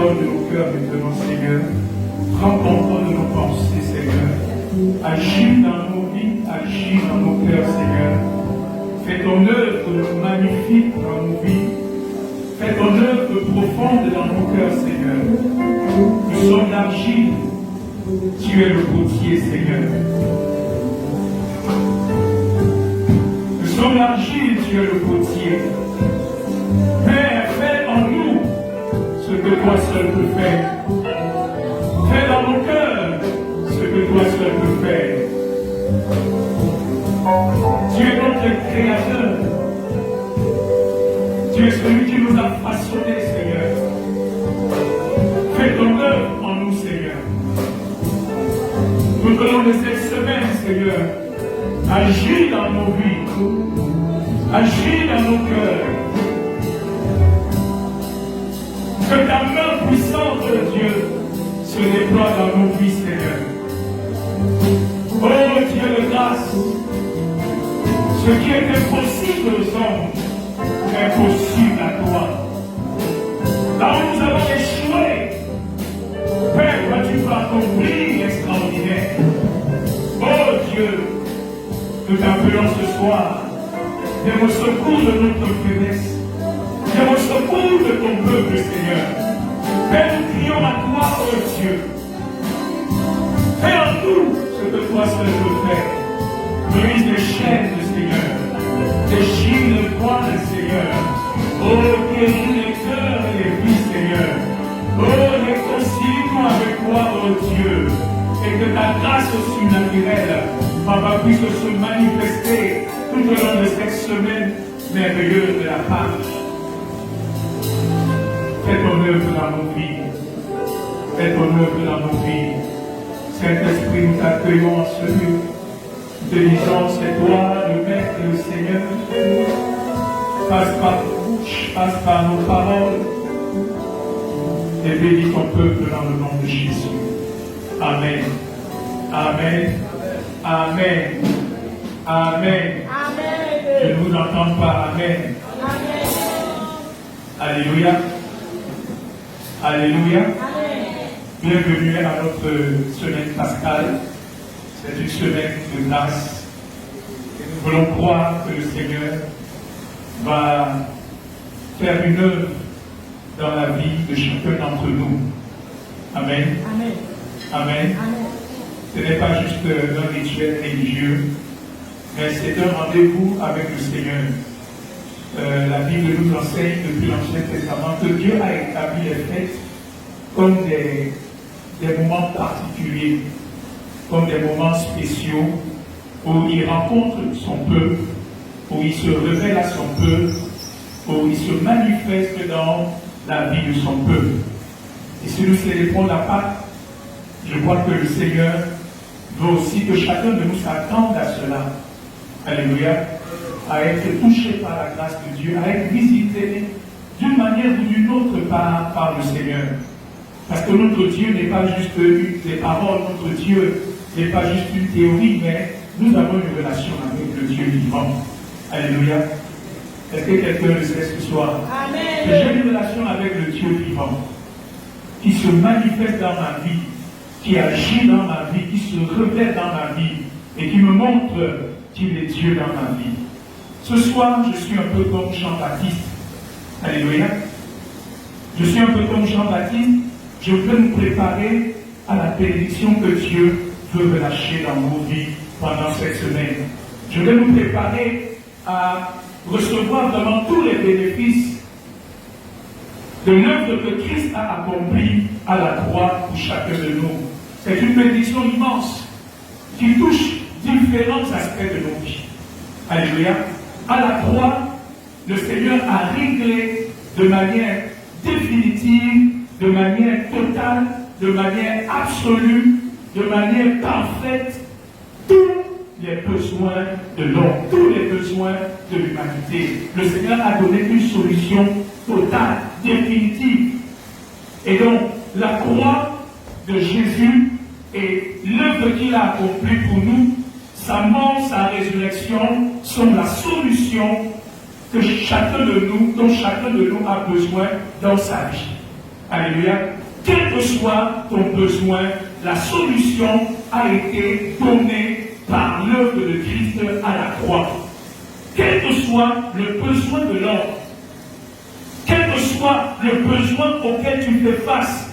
contrôle de nos cœurs maintenant, Seigneur. Prends contrôle de nos pensées, Seigneur. Agis dans nos vies, agis dans nos cœurs, Seigneur. Fais ton œuvre magnifique dans nos vies. Fais ton œuvre profonde dans nos cœurs, Seigneur. Nous sommes l'argile. Tu es le potier, Seigneur. Nous sommes l'argile, tu es le potier. Père, fais en nous ce que toi seul peux faire. Fais dans nos cœurs ce que toi seul peux faire. Tu es notre Créateur. Tu es celui qui nous a façonnés, Seigneur. Fais ton œuvre en nous, Seigneur. Nous venons de cette semaine, Seigneur. Agis dans nos vies. Agis dans nos cœurs. Que ta main puissante, Dieu, se déploie dans nos vies, Seigneur. Oh Dieu de grâce, ce qui est impossible aux hommes est possible à toi. Là où nous avons échoué, Père, toi tu peux accomplir l'extraordinaire. Oh Dieu, nous t'appelons ce soir. Viens au secours de notre faiblesse. Viens au secours de ton peuple, Seigneur. Père, nous crions à toi, oh Dieu. Fais en nous ce que toi seul peux faire. Brise les chaînes, Seigneur. Déchire le poing, Seigneur. Oh, guéris les cœurs et les vies, Seigneur. Oh, réconcilie-nous avec toi, oh Dieu. Et que ta grâce surnaturelle, Papa, puisse se manifester tout au long de cette semaine merveilleuse de la Pâque. Fais ton œuvre dans nos vies. Fais ton œuvre dans nos vies. Saint-Esprit, nous t'accueillons en ce lieu. Nous te disons, c'est toi le Maître et le Seigneur. Passe par nos bouches, passe par nos paroles. Et bénis ton peuple dans le nom de Jésus. Amen. Amen. Amen. Amen. Je ne vous entends pas. Amen. Alléluia. Alléluia. Bienvenue à notre semaine pascale. C'est une semaine de grâce. Et nous voulons croire que le Seigneur va faire une œuvre dans la vie de chacun d'entre nous. Amen. Amen. Amen. Ce n'est pas juste un rituel religieux, mais c'est un rendez-vous avec le Seigneur. La Bible nous enseigne depuis l'Ancien Testament que Dieu a établi les fêtes comme des moments particuliers, comme des moments spéciaux où il rencontre son peuple, où il se révèle à son peuple, où il se manifeste dans la vie de son peuple. Et si nous célébrons la Pâque, je crois que le Seigneur veut aussi que chacun de nous s'attende à cela. Alléluia. À être touché par la grâce de Dieu, à être visité d'une manière ou d'une autre par le Seigneur. Parce que notre Dieu n'est pas juste des paroles, notre Dieu n'est pas juste une théorie, mais nous avons une relation avec le Dieu vivant. Alléluia. Est-ce que quelqu'un le sait ce soir? Amen. J'ai une relation avec le Dieu vivant, qui se manifeste dans ma vie, qui agit dans ma vie, qui se révèle dans ma vie, et qui me montre qu'il est Dieu dans ma vie. Ce soir, je suis un peu comme Jean-Baptiste. Alléluia. Je suis un peu comme Jean-Baptiste. Je veux nous préparer à la bénédiction que Dieu veut relâcher dans nos vies pendant cette semaine. Je veux nous préparer à recevoir vraiment tous les bénéfices de l'œuvre que Christ a accomplie à la croix pour chacun de nous. C'est une bénédiction immense qui touche différents aspects de nos vies. Alléluia. À la croix, le Seigneur a réglé de manière définitive, de manière totale, de manière absolue, de manière parfaite, tous les besoins de l'homme, tous les besoins de l'humanité. Le Seigneur a donné une solution totale, définitive. Et donc, la croix de Jésus et l'œuvre qu'il a accomplie pour nous, sa mort, sa résurrection sont la solution que chacun de nous, dont chacun de nous a besoin dans sa vie. Alléluia. Quel que soit ton besoin, la solution a été donnée par l'œuvre de Christ à la croix. Quel que soit le besoin de l'homme, quel que soit le besoin auquel tu fais face,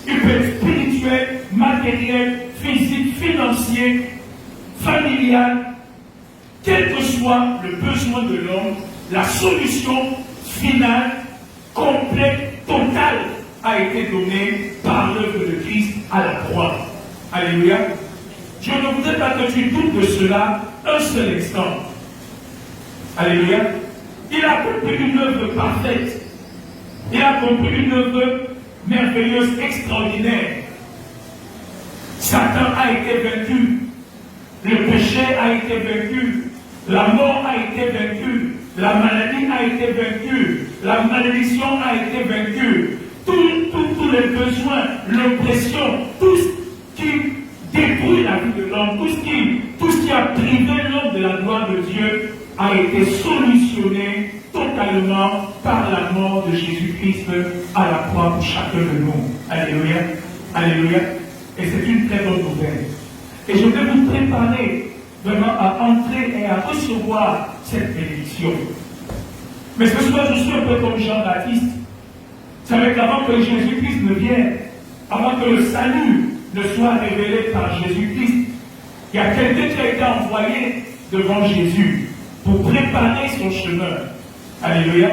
il peut être spirituel, matériel, physique, financier, familial, quel que soit le besoin de l'homme, la solution finale, complète, totale, a été donnée par l'œuvre de Christ à la croix. Alléluia. Je ne voudrais pas que tu doutes de cela un seul instant. Alléluia. Il a accompli une œuvre parfaite. Il a accompli une œuvre merveilleuse, extraordinaire. Satan a été vaincu. Le péché a été vaincu. La mort a été vaincue. La maladie a été vaincue. La malédiction a été vaincue. Tous les besoins, l'oppression, tout ce qui détruit la vie de l'homme, tout ce qui a privé l'homme de la gloire de Dieu a été solutionné totalement par la mort de Jésus-Christ à la croix pour chacun de nous. Alléluia. Alléluia. Et c'est une très bonne nouvelle. Et je vais vous préparer vraiment à entrer et à recevoir cette bénédiction. Mais ce soir, je suis un peu comme Jean-Baptiste. Vous savez qu'avant que Jésus-Christ ne vienne, avant que le salut ne soit révélé par Jésus-Christ, il y a quelqu'un qui a été envoyé devant Jésus pour préparer son chemin. Alléluia.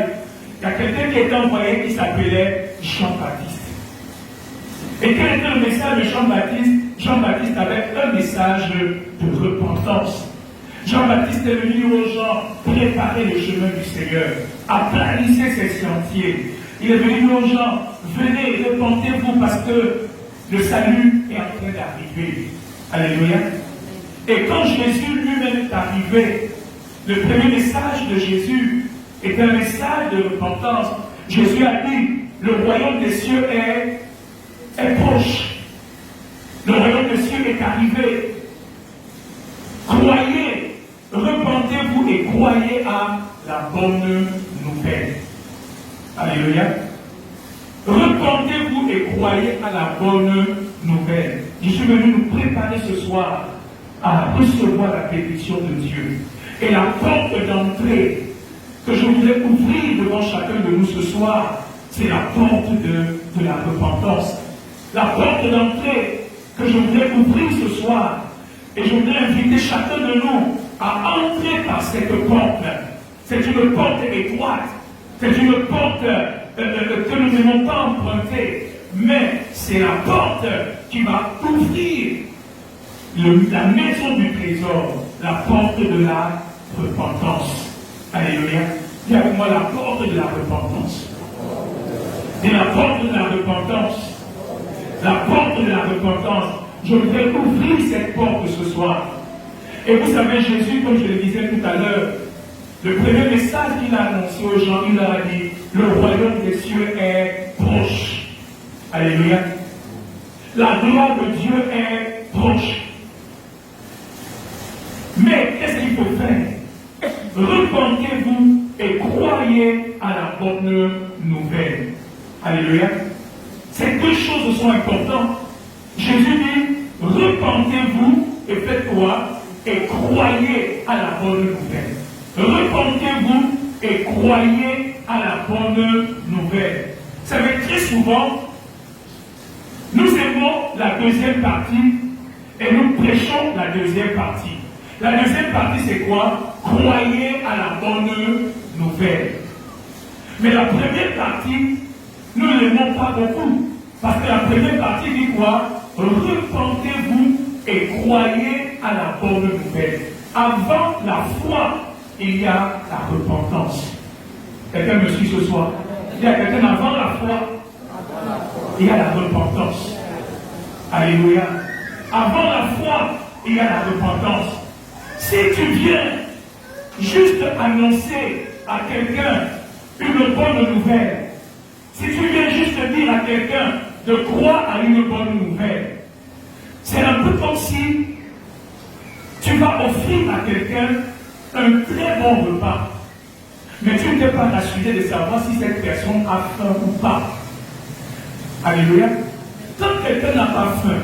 Il y a quelqu'un qui a été envoyé qui s'appelait Jean-Baptiste. Et quel était le message de Jean-Baptiste? Jean-Baptiste avait un message de repentance. Jean-Baptiste est venu aux gens préparer le chemin du Seigneur, aplanissez ses sentiers. Il est venu aux gens, venez, repentez-vous parce que le salut est en train d'arriver. Alléluia. Et quand Jésus lui-même est arrivé, le premier message de Jésus est un message de repentance. Jésus a dit, le royaume des cieux est proche. Le royaume des cieux est arrivé. Croyez, repentez-vous et croyez à la bonne nouvelle. Alléluia. Repentez-vous et croyez à la bonne nouvelle. Je suis venu nous préparer ce soir à recevoir la bénédiction de Dieu. Et la porte d'entrée que je voudrais ouvrir devant chacun de nous ce soir, c'est la porte de la repentance. La porte d'entrée que je voudrais ouvrir ce soir, et je voudrais inviter chacun de nous à entrer par cette porte. C'est une porte étroite, c'est une porte que nous n'aimons pas emprunter, mais c'est la porte qui va ouvrir la maison du trésor, la porte de la repentance. Alléluia. Dis avec moi la porte de la repentance. Et la porte de la repentance. La porte de la repentance. Je voudrais ouvrir cette porte ce soir. Et vous savez, Jésus, comme je le disais tout à l'heure, le premier message qu'il a annoncé aux gens, il leur a dit, le royaume des cieux est proche. Alléluia. La gloire de Dieu est proche. Mais qu'est-ce qu'il faut faire? Repentez-vous et croyez à la bonne nouvelle. Alléluia. Ces deux choses sont importantes. Jésus dit, repentez-vous et faites quoi? Et croyez à la bonne nouvelle. Repentez-vous et croyez à la bonne nouvelle. Vous savez, très souvent, nous aimons la deuxième partie et nous prêchons la deuxième partie. La deuxième partie, c'est quoi? Croyez à la bonne nouvelle. Mais la première partie, nous ne l'aimons pas beaucoup. Parce que la première partie dit quoi? Repentez-vous et croyez à la bonne nouvelle. Avant la foi, il y a la repentance. Quelqu'un me suit ce soir? Il y a quelqu'un avant la foi, il y a la repentance. Alléluia. Avant la foi, il y a la repentance. Si tu viens juste annoncer à quelqu'un une bonne nouvelle, si tu viens juste dire à quelqu'un de croire à une bonne nouvelle, c'est un peu comme si tu vas offrir à quelqu'un un très bon repas, mais tu ne t'es pas assuré de savoir si cette personne a faim ou pas. Alléluia. Quand quelqu'un n'a pas faim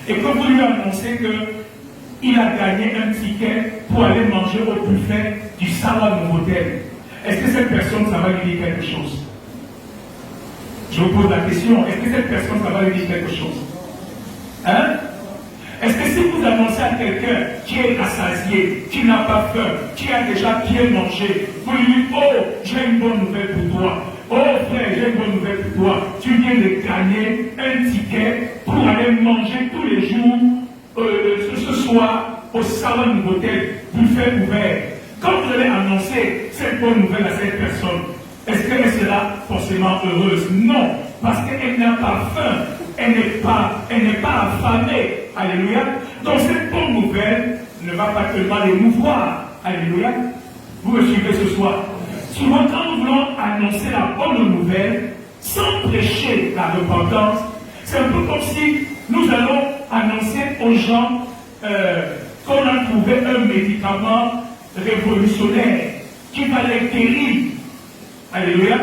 et que vous lui annoncez qu'il a gagné un ticket pour aller manger au buffet du Sawa Novotel, est-ce que cette personne, ça va lui dire quelque chose? Je vous pose la question, est-ce que cette personne, ça va lui dire quelque chose? Hein? Est-ce que si vous annoncez à quelqu'un qui est rassasié, qui n'a pas faim, qui a déjà bien mangé, vous lui dites, oh, j'ai une bonne nouvelle pour toi. Oh frère, j'ai une bonne nouvelle pour toi. Tu viens de gagner un ticket pour aller manger tous les jours, ce soir, au salon de l'hôtel, buffet ouvert. Quand vous allez annoncer cette bonne nouvelle à cette personne, est-ce qu'elle sera forcément heureuse? Non, parce qu'elle n'a pas faim, elle n'est pas affamée. Alléluia. Donc cette bonne nouvelle ne va pas tellement l'émouvoir. Alléluia. Vous me suivez ce soir? Souvent, quand nous voulons annoncer la bonne nouvelle, sans prêcher la repentance, c'est un peu comme si nous allons annoncer aux gens qu'on a trouvé un médicament révolutionnaire qui va les guérir. Alléluia.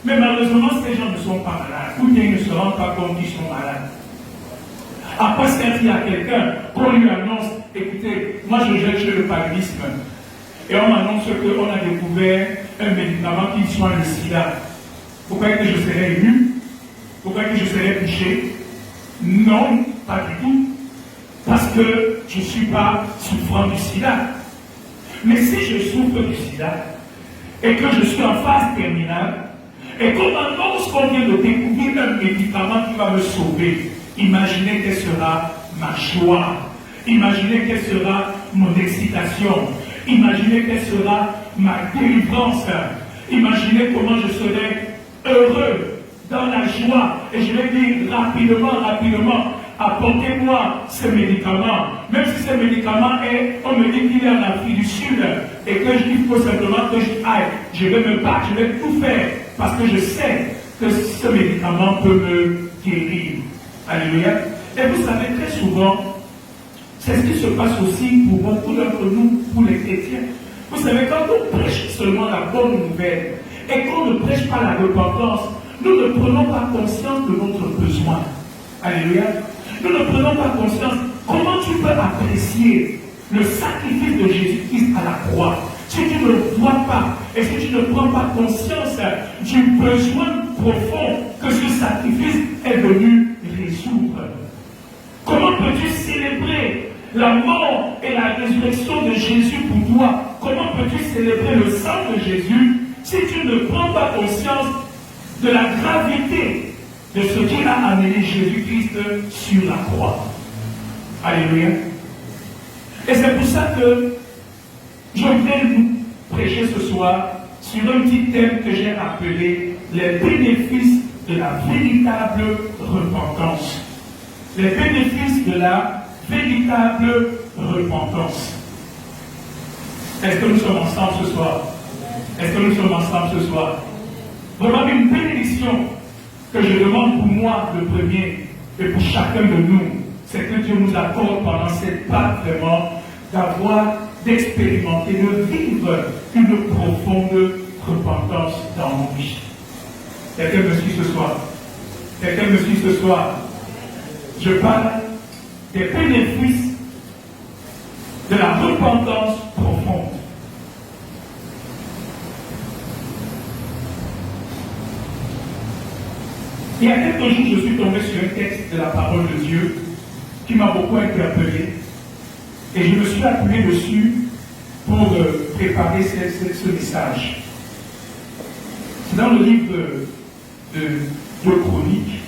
Mais malheureusement, ces gens ne sont pas malades. Ou bien ils ne se rendent pas compte qu'ils sont malades. À quoi sert-il à quelqu'un qu'on lui annonce, écoutez, moi je gère chez le paludisme. Et on m'annonce qu'on a découvert un médicament qui soigne le sida. Vous croyez que je serais ému? Vous croyez que je serais touché? Non, pas du tout. Parce que je ne suis pas souffrant du sida. Mais si je souffre du sida et que je suis en phase terminale et qu'on m'annonce qu'on vient de découvrir un médicament qui va me sauver, imaginez quelle sera ma joie. Imaginez quelle sera mon excitation. Imaginez quelle sera ma délivrance. Imaginez comment je serai heureux, dans la joie. Et je vais dire rapidement, apportez-moi ce médicament. Même si ce médicament est, on me dit qu'il est en Afrique du Sud, et que il faut simplement que je aille. Je vais me battre, je vais tout faire, parce que je sais que ce médicament peut me guérir. Alléluia. Et vous savez, très souvent, c'est ce qui se passe aussi pour beaucoup d'entre nous, pour les chrétiens. Vous savez, quand on prêche seulement la bonne nouvelle et qu'on ne prêche pas la repentance, nous ne prenons pas conscience de notre besoin. Alléluia. Nous ne prenons pas conscience. Comment tu peux apprécier le sacrifice de Jésus-Christ à la croix si tu ne le vois pas et si tu ne prends pas conscience du besoin profond que ce sacrifice est venu résoudre? Comment peux-tu célébrer la mort et la résurrection de Jésus pour toi? Comment peux-tu célébrer le sang de Jésus si tu ne prends pas conscience de la gravité de ce qui a amené Jésus-Christ sur la croix? Alléluia. Et c'est pour ça que je voudrais vous prêcher ce soir sur un petit thème que j'ai appelé les bénéfices de la véritable repentance. Les bénéfices de la véritable repentance. Est-ce que nous sommes ensemble ce soir? Est-ce que nous sommes ensemble ce soir? Vraiment une bénédiction que je demande pour moi le premier et pour chacun de nous, c'est que Dieu nous accorde pendant cette Pâque vraiment d'expérimenter, de vivre une profonde repentance dans nos vies. Quelqu'un me suit ce soir? Quelqu'un me suit ce soir? Je parle des bénéfices de la repentance profonde. Il y a quelques jours, je suis tombé sur un texte de la parole de Dieu qui m'a beaucoup interpellé et je me suis appuyé dessus pour préparer ce message. C'est dans le livre de Chroniques.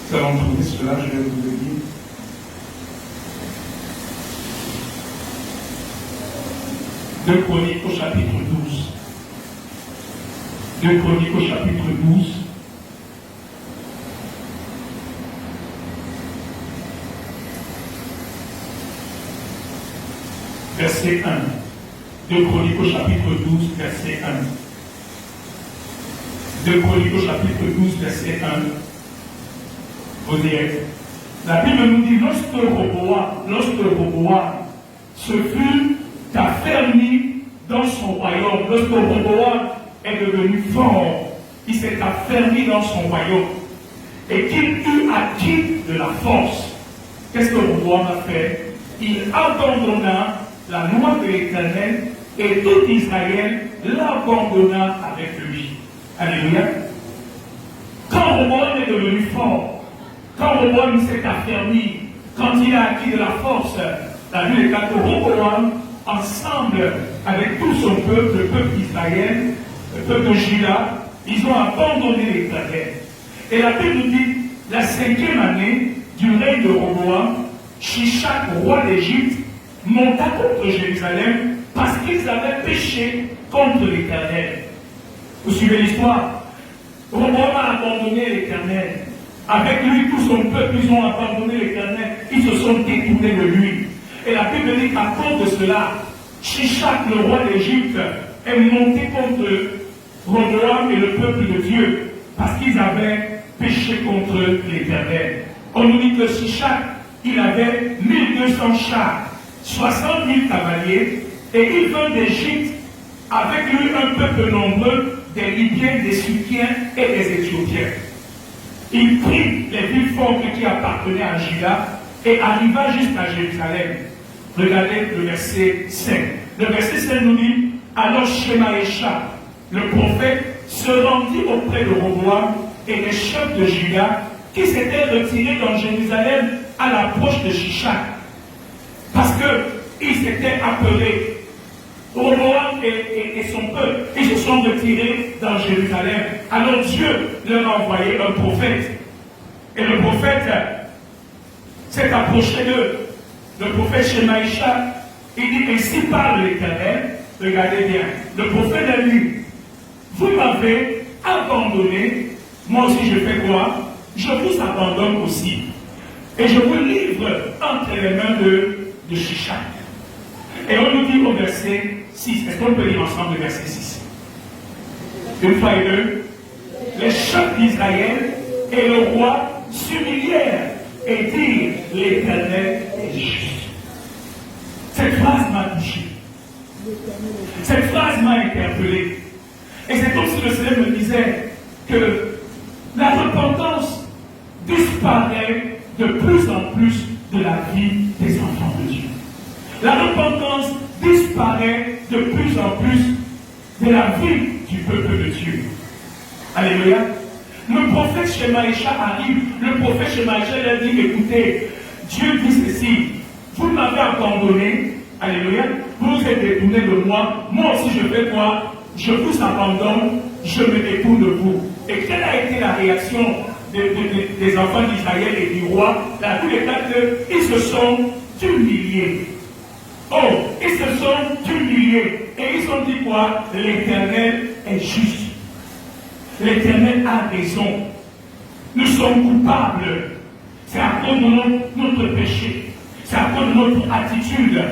Nous allons trouver cela, je vais vous le dire. Deux Chroniques au chapitre 12. Deux Chroniques au chapitre 12. Verset 1. Deux Chroniques au chapitre 12, verset 1. Deux Chroniques au chapitre 12, verset 1. Vous direz, La Bible nous dit, lorsque Roboam se fut affermi dans son royaume, lorsque Roboam est devenu fort, il s'est affermi dans son royaume, et qu'il eut acquis de la force, qu'est-ce que Roboam a fait? Il abandonna la loi de l'Éternel, et tout Israël l'abandonna avec lui. Alléluia. Quand Roboam est devenu fort, quand Roboam s'est affermi, quand il a acquis de la force, la Bible est que Roboam, ensemble avec tout son peuple, le peuple d'Israël, le peuple de Juda, ils ont abandonné l'Éternel. Et la Bible nous dit, la 5e année du règne de Roboam, Shishak, roi d'Égypte, monta contre Jérusalem parce qu'ils avaient péché contre l'Éternel. Vous suivez l'histoire? Roboam a abandonné l'Éternel. Avec lui, tout son peuple, ils ont abandonné l'Éternel. Ils se sont détournés de lui. Et la Bible dit qu'à cause de cela, Shishak, le roi d'Égypte, est monté contre Roboam et le peuple de Dieu parce qu'ils avaient péché contre l'Éternel. On nous dit que Shishak, il avait 1200 chars, 60 000 cavaliers, et il vint d'Égypte avec lui un peuple nombreux, des Libyens, des Syriens et des Éthiopiens. Il prit les villes fortes qui appartenaient à Juda et arriva jusqu'à Jérusalem. Regardez le verset 5. Le verset 5 nous dit, alors Shemaïcha, le prophète, se rendit auprès de Roboam et des chefs de Juda qui s'étaient retirés dans Jérusalem à l'approche de Shishak. Parce qu'ils s'étaient appelés. Roboam et son peuple, ils se sont retirés dans Jérusalem. Alors Dieu leur a envoyé un prophète. Et le prophète s'est approché d'eux. Le prophète Shemaïcha, il dit, ainsi parle l'Éternel. Regardez bien. Le prophète a dit, vous m'avez abandonné, moi aussi je fais quoi? Je vous abandonne aussi. Et je vous livre entre les mains de Shishak. Et on nous dit au verset 6, est-ce qu'on peut lire ensemble le verset 6? Une fois et deux, les chefs d'Israël et le roi s'humilièrent et dirent, l'Éternel est juste. Cette phrase m'a touché. Cette phrase m'a interpellé. Et c'est comme si le Seigneur me disait que la repentance disparaît de plus en plus de la vie des enfants de Dieu. La repentance disparaît de plus en plus de la vie du peuple de Dieu. Alléluia. Le prophète Shemaïcha arrive, le prophète Shemaïcha leur dit, écoutez, Dieu dit ceci, vous m'avez abandonné, alléluia, vous vous êtes détourné de moi, moi aussi je fais quoi? Je vous abandonne, je me détourne de vous. Et quelle a été la réaction des enfants d'Israël et du roi? La Bible est qu'ils se sont humiliés. Oh, ils se sont humiliés. Et ils ont dit quoi? L'Éternel est juste. L'Éternel a raison. Nous sommes coupables. C'est à cause de notre péché. C'est à cause de notre attitude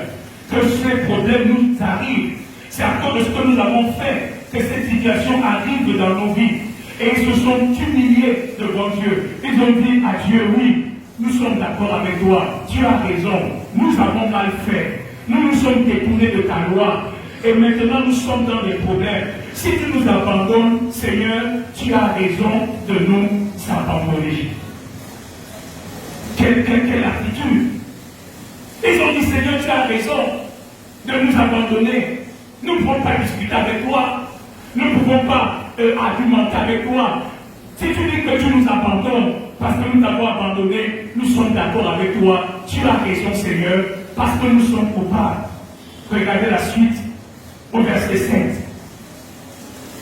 que ces problèmes nous arrivent. C'est à cause de ce que nous avons fait que cette situation arrive dans nos vies. Et ils se sont humiliés devant Dieu. Ils ont dit à Dieu, oui, nous sommes d'accord avec toi. Tu as raison. Nous avons mal fait. Nous nous sommes détournés de ta loi. Et maintenant nous sommes dans des problèmes. Si tu nous abandonnes, Seigneur, tu as raison de nous abandonner. Quelle attitude! Ils ont dit, Seigneur, tu as raison de nous abandonner. Nous ne pouvons pas discuter avec toi. Nous ne pouvons pas argumenter avec toi. Si tu dis que tu nous abandonnes parce que nous t'avons abandonné, nous sommes d'accord avec toi. Tu as raison, Seigneur, parce que nous sommes coupables. Regardez la suite au verset 7.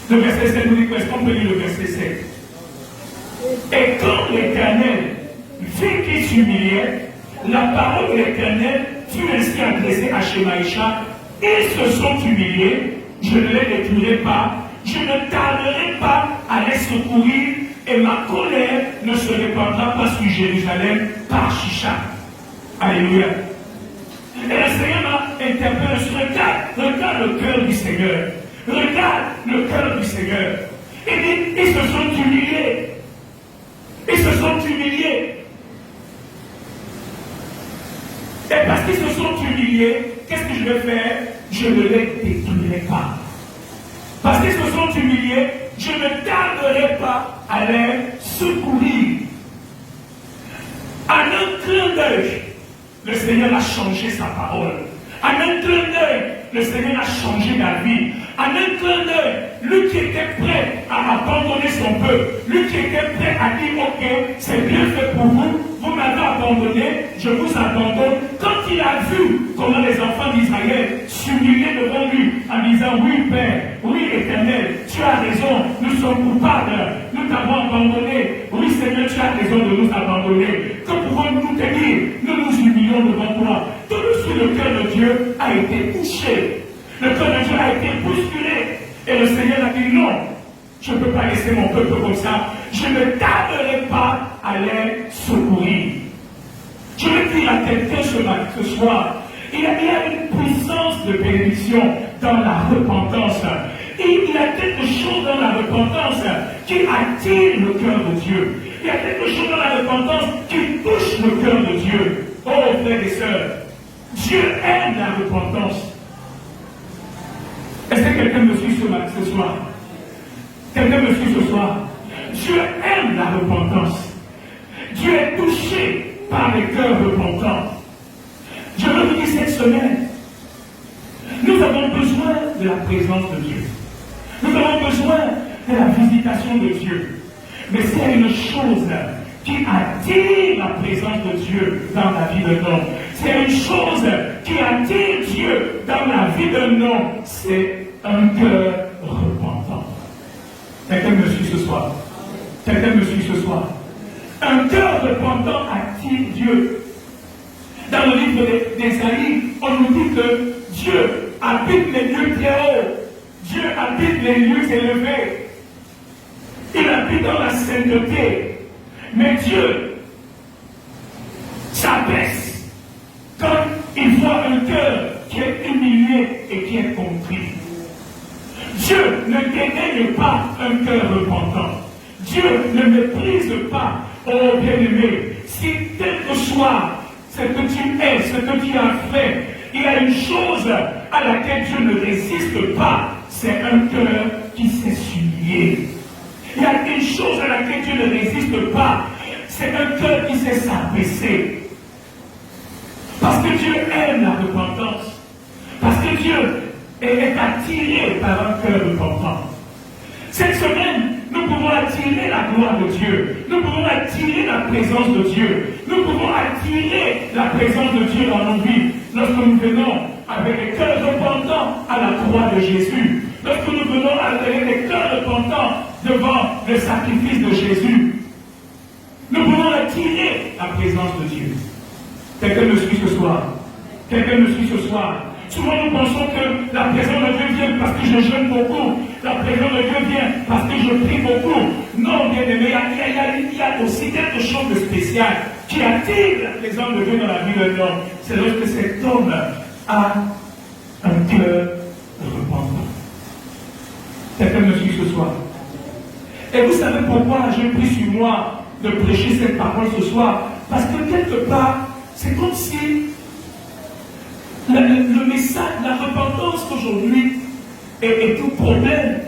Le verset 7 nous dit, est-ce qu'on peut lire le verset 7? Et quand l'Éternel vit qu'il s'humiliait, la parole de l'Éternel fut ainsi adressée à Shemaïcha. Ils se sont humiliés, je ne les détruirai pas, je ne tarderai pas à les secourir, et ma colère ne se répandra pas sur Jérusalem par Shishak. Alléluia. Et le Seigneur m'a interpellé, regarde le cœur du Seigneur. Regarde le cœur du Seigneur. Il dit, ils se sont humiliés. Ils se sont humiliés. Et parce qu'ils se sont humiliés, qu'est-ce que je vais faire? Je ne les détruirai pas. Parce qu'ils se sont humiliés, je ne tarderai pas à les secourir. En un clin d'œil, le Seigneur a changé sa parole. En un clin d'œil, le Seigneur a changé ma vie. En un clin d'œil, lui qui était prêt à abandonner son peuple, lui qui était prêt à dire, ok, c'est bien fait pour vous, vous m'avez abandonné, je vous abandonne. Quand il a vu comment les enfants d'Israël s'humiliaient devant lui en disant, oui Père, oui Éternel, tu as raison, nous sommes coupables, nous t'avons abandonné, oui Seigneur, tu as raison de nous abandonner. Que pouvons-nous te dire? Nous nous humilions devant toi. Tout de suite, le cœur de Dieu a été touché. Le cœur de Dieu a été bousculé. Et le Seigneur a dit non, je ne peux pas laisser mon peuple comme ça. Je ne tarderai pas à les secourir. Je vais dire à quelqu'un ce soir, il y a une puissance de bénédiction dans la repentance. Et il y a quelque chose dans la repentance qui attire le cœur de Dieu. Il y a quelque chose dans la repentance qui touche le cœur de Dieu. Oh frères et sœurs, Dieu aime la repentance. Est-ce que quelqu'un me suit ce soir? Quelqu'un me suit ce soir? Dieu aime la repentance. Dieu est touché par les cœurs repentants. Je veux vous dire cette semaine, nous avons besoin de la présence de Dieu. Nous avons besoin de la visitation de Dieu. Mais c'est une chose qui attire la présence de Dieu dans la vie d'un homme. C'est une chose qui attire Dieu dans la vie d'un homme. C'est un cœur repentant. Quelqu'un me suit ce soir? Quelqu'un me suit ce soir? Un cœur repentant attire Dieu. Dans le livre d'Ésaïe, on nous dit que Dieu habite les lieux très hauts. Dieu habite les lieux élevés. Il habite dans la sainteté. Mais Dieu s'abaisse quand il voit un cœur qui est humilié et qui est compris. Dieu ne dédaigne pas un cœur repentant. Dieu ne méprise pas, oh bien-aimé, si quelque soit ce que tu es, ce que tu as fait, il y a une chose à laquelle Dieu ne résiste pas, c'est un cœur qui s'est humilié. Il y a une chose à laquelle Dieu ne résiste pas, c'est un cœur qui sait s'abaisser. Parce que Dieu aime la repentance. Parce que Dieu est attiré par un cœur repentant. Cette semaine, nous pouvons attirer la gloire de Dieu. Nous pouvons attirer la présence de Dieu. Nous pouvons attirer la présence de Dieu dans nos vies lorsque nous venons avec les cœurs repentants à la croix de Jésus. Lorsque nous venons avec les cœurs repentants devant le sacrifice de Jésus. Nous pouvons attirer la présence de Dieu. Quelqu'un me suit ce soir? Quelqu'un me suit ce soir? Souvent nous pensons que la présence de Dieu vient parce que je jeûne beaucoup. La présence de Dieu vient parce que je prie beaucoup. Non, bien aimé, il y a aussi quelque chose de spécial qui attire la présence de Dieu dans la vie de l'homme. C'est lorsque cet homme a un cœur repentant. Quelqu'un me suit ce soir? Et vous savez pourquoi j'ai pris sur moi de prêcher cette parole ce soir? Parce que quelque part, c'est comme si le message, la repentance aujourd'hui est tout problème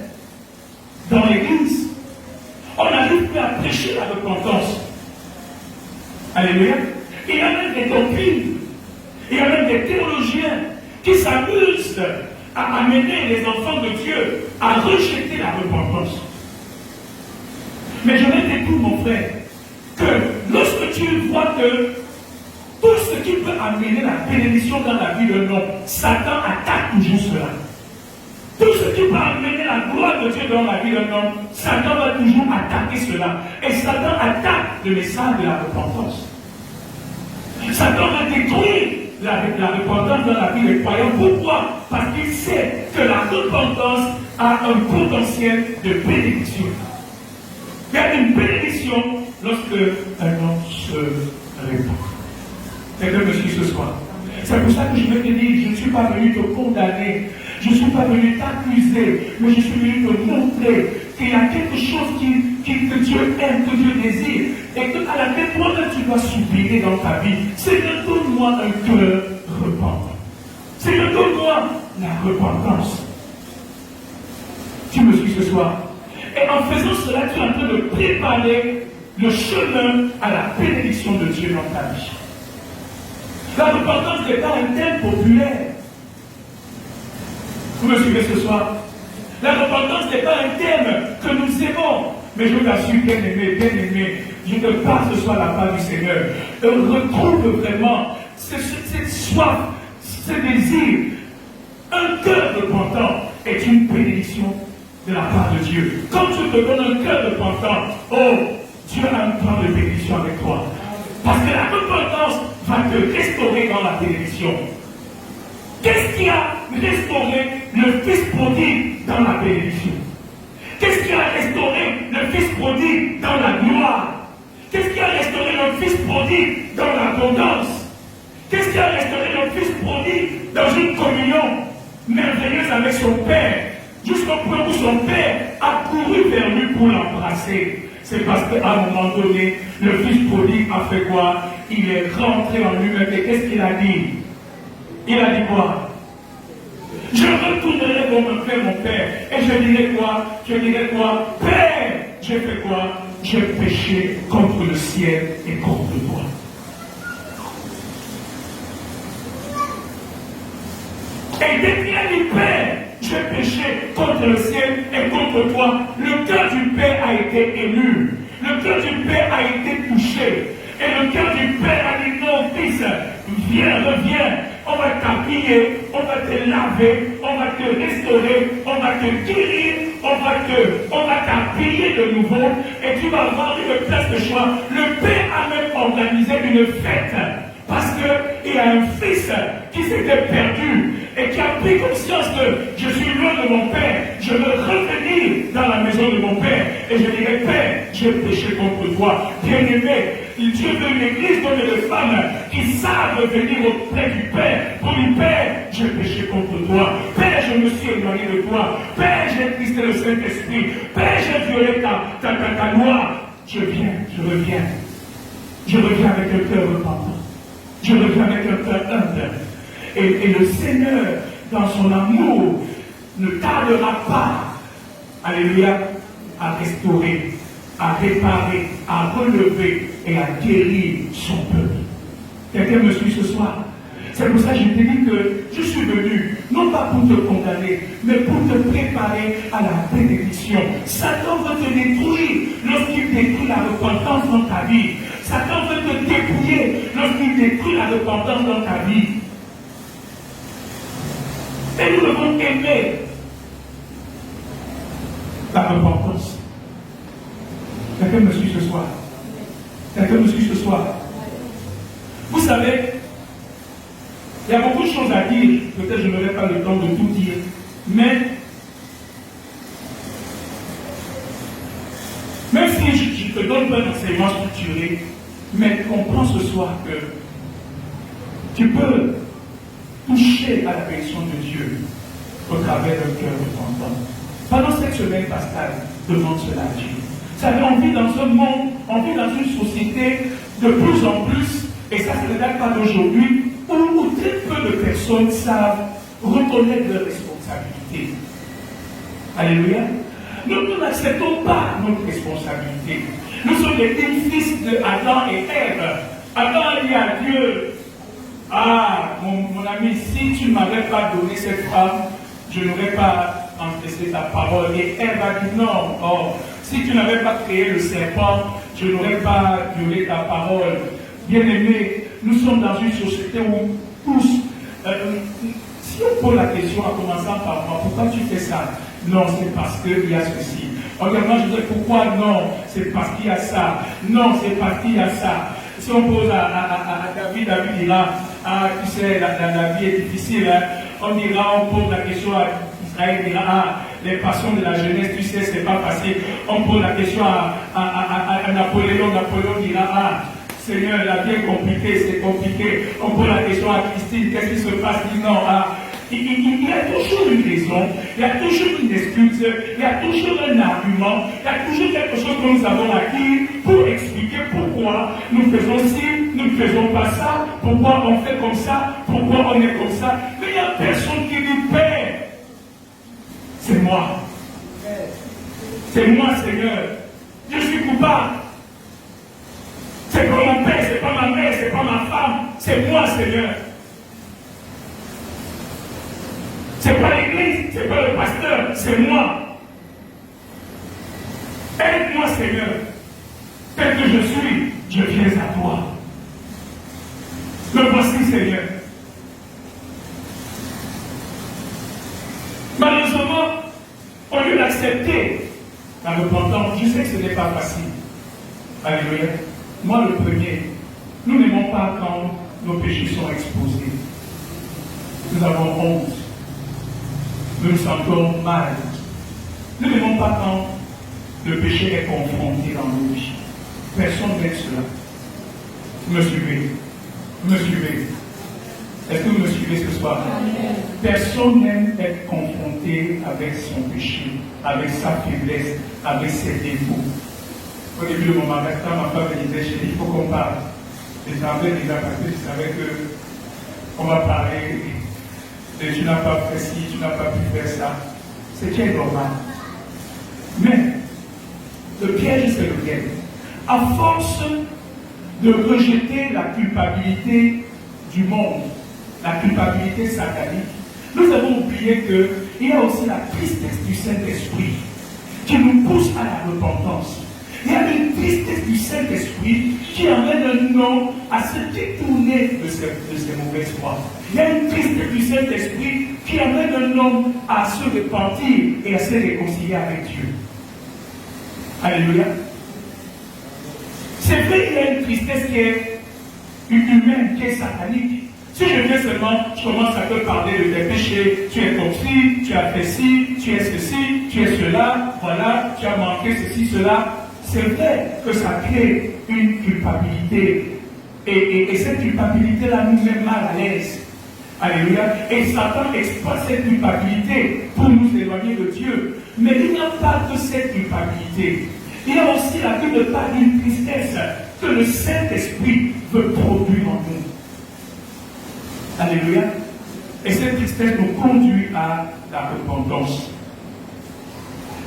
dans l'Église. On n'arrive plus à prêcher la repentance. Alléluia. Il y a même des doctrines, il y a même des théologiens qui s'amusent à amener les enfants de Dieu à rejeter la repentance. Mais je vais te dire, mon frère, que lorsque tu vois que tout ce qui peut amener la bénédiction dans la vie de l'homme, Satan attaque toujours cela. Tout ce qui peut amener la gloire de Dieu dans la vie d'un homme, Satan va toujours attaquer cela. Et Satan attaque le message de la repentance. Satan va détruire la repentance dans la vie des croyants. Pourquoi? Parce qu'il sait que la repentance a un potentiel de bénédiction. Il y a une bénédiction lorsque un homme se répand. Quelqu'un me suit ce soir. C'est pour ça que je vais te dire, je ne suis pas venu te condamner, je ne suis pas venu t'accuser, mais je suis venu te montrer qu'il y a quelque chose que Dieu aime, que Dieu désire, et qu'à la mémoire que tu dois supplier dans ta vie, Seigneur, donne-moi un cœur repentant. Seigneur, donne-moi la repentance. Tu me suis ce soir. Et en faisant cela, tu es en train de préparer le chemin à la bénédiction de Dieu dans ta vie. La repentance n'est pas un thème populaire. Vous me suivez ce soir? La repentance n'est pas un thème que nous aimons. Mais je t'assure, bien-aimé, je te parle ce soir la part du Seigneur. Retrouve vraiment cette soif, ce désir. Un cœur repentant est une bénédiction de la part de Dieu. Quand tu te donnes un cœur repentant, oh, Dieu a un plan de bénédiction avec toi. Parce que la repentance va te restaurer dans la bénédiction. Qu'est-ce qui a restauré le Fils prodigue dans la bénédiction? Qu'est-ce qui a restauré le Fils prodigue dans la gloire? Qu'est-ce qui a restauré le Fils prodigue dans l'abondance? Qu'est-ce qui a restauré le Fils prodigue dans une communion merveilleuse avec son Père, jusqu'au point où son Père a couru vers lui pour l'embrasser? C'est parce qu'à un moment donné, le Fils prodigue a fait quoi? Il est rentré en lui-même. Et qu'est-ce qu'il a dit? Il a dit quoi? Je retournerai vers mon Père. Et je dirai quoi? Je dirai quoi? Père, j'ai fait quoi? J'ai péché contre le ciel et contre toi. Et dès qu'il a dit Père, j'ai péché contre le ciel et contre toi, le cœur du Père a été ému. Le cœur du Père a été touché. Et le cœur du Père a dit non, fils, viens, reviens. On va t'habiller, on va te laver, on va te restaurer, on va te guérir, on va t'habiller de nouveau et tu vas avoir une place de choix. Le Père a même organisé une fête parce qu'il y a un fils qui s'était perdu et qui a pris conscience que je suis loin de mon Père, je veux revenir dans la maison de mon Père et je dirais Père, j'ai péché contre toi. Bien-aimé, Dieu veut une église de femmes qui savent venir auprès du Père pour lui Père, j'ai péché contre toi. Père, je me suis éloigné de toi. Père, j'ai tristé le Saint-Esprit. Père, j'ai violé ta loi. Je viens, je reviens. Je reviens avec un cœur repentant. Je reviens avec un cœur humble. Et le Seigneur, dans son amour, ne tardera pas, alléluia, à restaurer, à réparer, à relever et à guérir son peuple. Quelqu'un me suit ce soir? C'est pour ça que je t'ai dit que je suis venu, non pas pour te condamner, mais pour te préparer à la bénédiction. Satan veut te détruire lorsqu'il détruit la repentance dans ta vie. Satan veut te dépouiller lorsqu'il détruit la repentance dans ta vie. Et nous devons aimer la repentance. Quelqu'un me suit ce soir? Quelqu'un me suit ce soir? Vous savez, il y a beaucoup de choses à dire. Peut-être que je n'aurai pas le temps de tout dire. Mais, même si je ne te donne pas un enseignement structuré, mais comprends ce soir que tu peux toucher à la bénédiction de Dieu au travers d'un cœur repentant. Pendant cette semaine pascale, demande cela à Dieu. Vous savez, on vit dans un monde, on vit dans une société de plus en plus, et ça ne date pas d'aujourd'hui, où très peu de personnes savent reconnaître leurs responsabilités. Alléluia. Nous n'acceptons pas notre responsabilité. Nous sommes les fils d'Adam et Ève. Adam a dit à Dieu, ah, mon ami, si tu ne m'avais pas donné cette femme, je n'aurais pas encaissé ta parole. Et Ève a dit non, oh, si tu n'avais pas créé le serpent, je n'aurais pas violé ta parole. Bien-aimés, nous sommes dans une société où tous, si on pose la question en commençant par moi, pourquoi tu fais ça? Non, c'est parce qu'il y a ceci. Regarde-moi, je dis pourquoi? Non, c'est parce qu'il y a ça. Non, c'est parce qu'il y a ça. Si on pose à David, David dira, ah, tu sais, la vie est difficile. Hein. On dira, on pose la question à Israël, dira, ah, les passions de la jeunesse, tu sais, c'est pas facile. On pose la question à Napoléon, Napoléon dira, ah, Seigneur, la vie est compliquée, c'est compliqué. On pose la question à Christine, qu'est-ce qui se passe? Il dit non, ah, il y a toujours une raison, il y a toujours une excuse, il y a toujours un argument, il y a toujours quelque chose que nous avons acquis pour expliquer pourquoi nous faisons ci, nous ne faisons pas ça, pourquoi on fait comme ça, pourquoi on est comme ça. Mais il n'y a personne qui dit Père, c'est moi. C'est moi, Seigneur. Je suis coupable. C'est pas mon père, c'est pas ma mère, c'est pas ma femme. C'est moi, Seigneur. C'est pas l'église, c'est pas le pasteur, c'est moi. Aide-moi, Seigneur. Tel que je suis, je viens à toi. Me voici, Seigneur. Malheureusement, au lieu d'accepter la repentance, je sais que ce n'est pas facile. Alléluia. Moi, le premier, nous n'aimons pas quand nos péchés sont exposés. Nous avons honte. Nous nous sentons mal. Nous n'aimons pas quand le péché est confronté dans nos vies. Personne n'aime cela. Vous me suivez? Vous me suivez? Est-ce que vous me suivez ce soir? Amen. Personne n'aime être confronté avec son péché, avec sa faiblesse, avec ses défauts. Au début de mon mariage, quand ma femme me disait, chérie, il faut qu'on parle. Je savais déjà parce que je savais qu'on va parler. Et tu n'as pas fait ci, tu n'as pas pu faire ça. C'est qui est normal. Mais, le piège, c'est lequel? À force de rejeter la culpabilité du monde, la culpabilité satanique, nous avons oublié qu'il y a aussi la tristesse du Saint-Esprit qui nous pousse à la repentance. Il y a une tristesse du Saint-Esprit qui amène un homme à se détourner de ses mauvaises voies. Il y a une tristesse du Saint-Esprit qui amène un homme à se repentir et à se réconcilier avec Dieu. Alléluia. C'est vrai qu'il y a une tristesse qui est humaine, qui est satanique. Si je viens seulement, je commence à te parler de tes péchés, tu es comme ci, tu as fait ci, tu es ceci, tu es cela, voilà, tu as manqué ceci, cela. C'est vrai que ça crée une culpabilité. Et cette culpabilité-là nous met mal à l'aise. Alléluia. Et Satan exploite cette culpabilité pour nous éloigner de Dieu. Mais il n'y a pas que cette culpabilité. Il y a aussi la Bible parle d'une tristesse que le Saint-Esprit veut produire en nous. Alléluia. Et cette tristesse nous conduit à la repentance.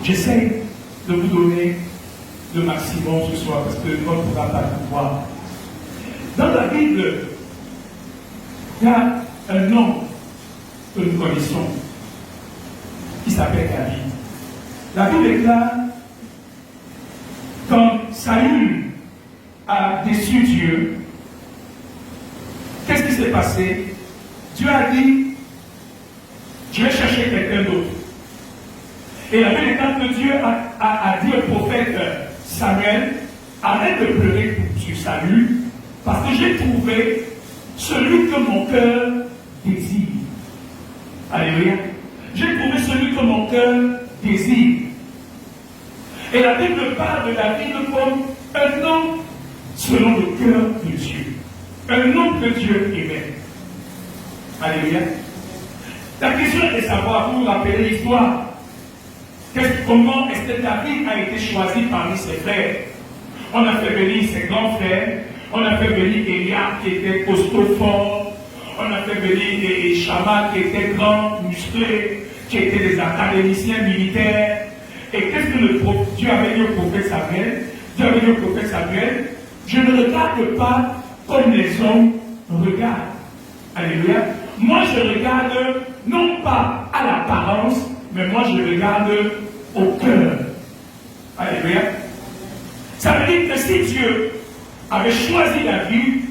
J'essaie de vous donner le maximum ce soir parce que on ne pourra pas tout voir. Dans la Bible, il y a un homme que nous connaissons qui s'appelle David. La Bible déclare quand Saül a déçu Dieu, qu'est-ce qui s'est passé? Dieu a dit, je vais chercher quelqu'un d'autre. Et la Bible déclare que Dieu a dit au prophète Samuel, arrête de pleurer sur Saül, parce que j'ai trouvé celui que mon cœur désire. Alléluia. J'ai trouvé celui que mon cœur désire. Et la Bible parle de David comme un homme selon le cœur de Dieu. Un homme que Dieu aimait. Alléluia. La question est de savoir, vous vous rappelez l'histoire. Comment est-ce que David a été choisi parmi ses frères? On a fait venir ses grands frères, on a fait venir Eliab qui était costaud fort, on a fait venir Shama qui était grand, musclé, qui était des académiciens militaires. Et qu'est-ce que Dieu avait dit au prophète Samuel? Dieu avait dit au prophète Samuel, je ne regarde pas comme les hommes regardent. Alléluia. Moi je regarde non pas à l'apparence, mais moi je regarde au cœur. Alléluia. Ça veut dire que si Dieu avait choisi David,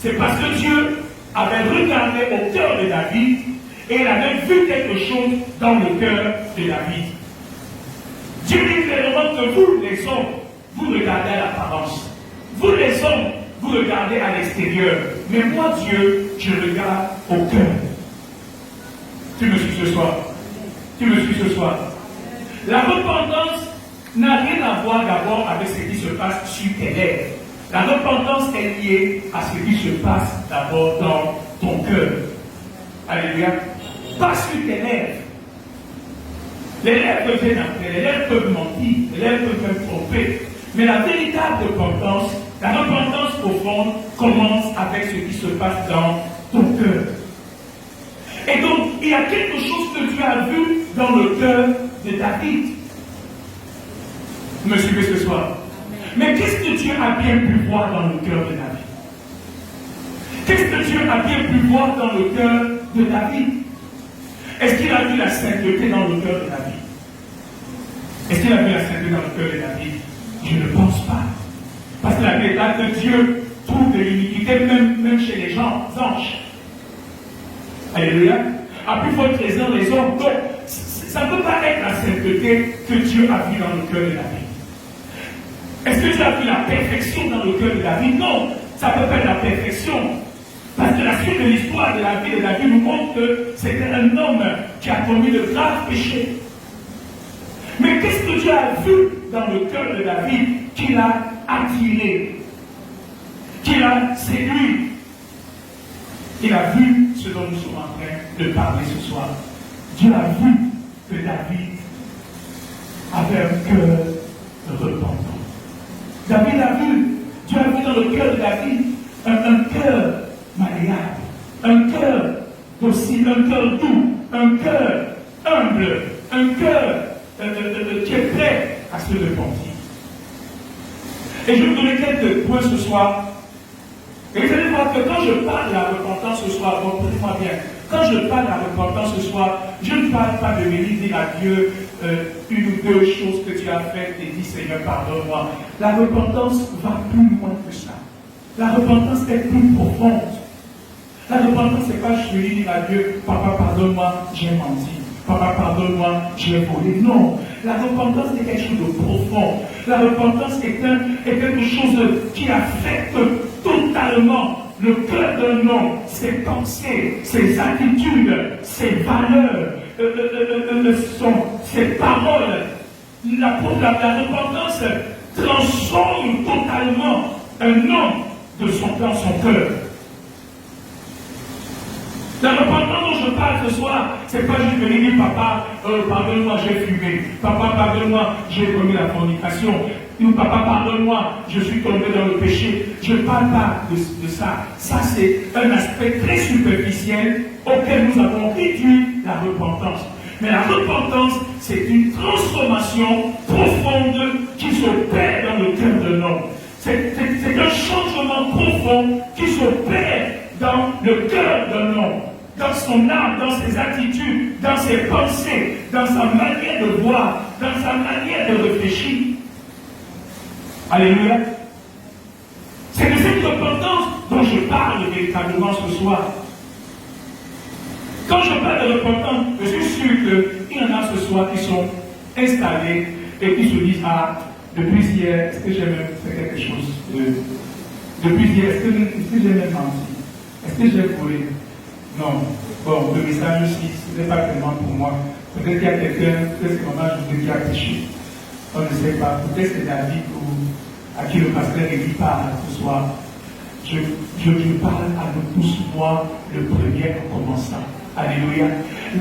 c'est parce que Dieu avait regardé au cœur de David et il avait vu quelque chose dans le cœur de David. Dieu dit clairement que vous, les hommes, vous regardez à l'apparence. Vous, les hommes, vous regardez à l'extérieur. Mais moi, Dieu, je regarde au cœur. Tu me suis ce soir? Tu me suis ce soir? La repentance n'a rien à voir d'abord avec ce qui se passe sur tes lèvres. La repentance est liée à ce qui se passe d'abord dans ton cœur. Alléluia. pas sur tes lèvres. Les lèvres viennent après, les lèvres peuvent mentir, les lèvres peuvent tromper. Mais la véritable repentance, la repentance profonde, commence avec ce qui se passe dans ton cœur. Et donc, il y a quelque chose que tu as vu dans le cœur de David. Vous me suivez ce soir? Mais qu'est-ce que Dieu a bien pu voir dans le cœur de David? Qu'est-ce que Dieu a bien pu voir dans le cœur de David? Est-ce qu'il a vu la sainteté dans le cœur de David? Est-ce qu'il a vu la sainteté dans le cœur de David? Je ne pense pas. Parce que la vérité de Dieu trouve de l'iniquité même chez les gens, anges. Alléluia. À plus forte raison, les hommes. Donc, ça ne peut pas être la sainteté que Dieu a vue dans le cœur de David. Est-ce que Dieu a vu la perfection dans le cœur de David? Non, ça ne peut pas être la perfection. Parce que la suite de l'histoire de la vie de David nous montre que c'était un homme qui a commis de graves péchés. Mais qu'est-ce que Dieu a vu dans le cœur de David qui l'a attiré, qui l'a séduit? Il a vu ce dont nous sommes en train de parler ce soir. Dieu a vu que David avait un cœur repentant. David a vu, Dieu a vu dans le cœur de David un cœur malléable, un cœur docile, un cœur doux, un cœur humble, un cœur qui est prêt à se repentir. Et je vais vous donner quelques points ce soir. Et vous allez voir que quand je parle de la repentance ce soir, comprenez-moi bien, quand je parle de la repentance ce soir, je ne parle pas de venir dire à Dieu une ou deux choses que tu as faites et dis Seigneur, pardonne-moi. La repentance va plus loin que ça. La repentance est plus profonde. La repentance, c'est pas je vais dire à Dieu, Papa, pardonne-moi, j'ai menti. Papa, pardonne-moi, j'ai volé. Non, la repentance est quelque chose de profond. La repentance est quelque chose qui affecte totalement le cœur d'un homme, ses pensées, ses attitudes, ses valeurs, ses paroles. La repentance transforme totalement un homme dans son cœur. La repentance dont je parle ce soir, c'est pas juste venir dire Papa, pardonne-moi, j'ai fumé. Papa, pardonne-moi, j'ai commis la fornication. Ou Papa, pardonne-moi, je suis tombé dans le péché. Je ne parle pas de ça. Ça, c'est un aspect très superficiel auquel nous avons réduit la repentance. Mais la repentance, c'est une transformation profonde qui s'opère dans le cœur de l'homme. C'est un changement profond qui s'opère dans le cœur d'un homme, dans son âme, dans ses attitudes, dans ses pensées, dans sa manière de voir, dans sa manière de réfléchir. Alléluia. C'est de cette repentance dont je parle véritablement ce soir. Quand je parle de repentance, je suis sûr qu'il y en a ce soir qui sont installés et qui se disent, ah, depuis hier, est-ce que j'ai même fait quelque chose depuis hier, est-ce que j'ai même menti? Est-ce que j'ai volé? Non. Bon, le message aussi, ce n'est pas tellement pour moi. Peut-être qu'il y a quelqu'un, peut-être que maman je qui a péché. On ne sait pas. Peut-être que c'est David à qui le pasteur Élie parle ce soir. Je parle à nous tous, moi, le premier en commençant. Alléluia.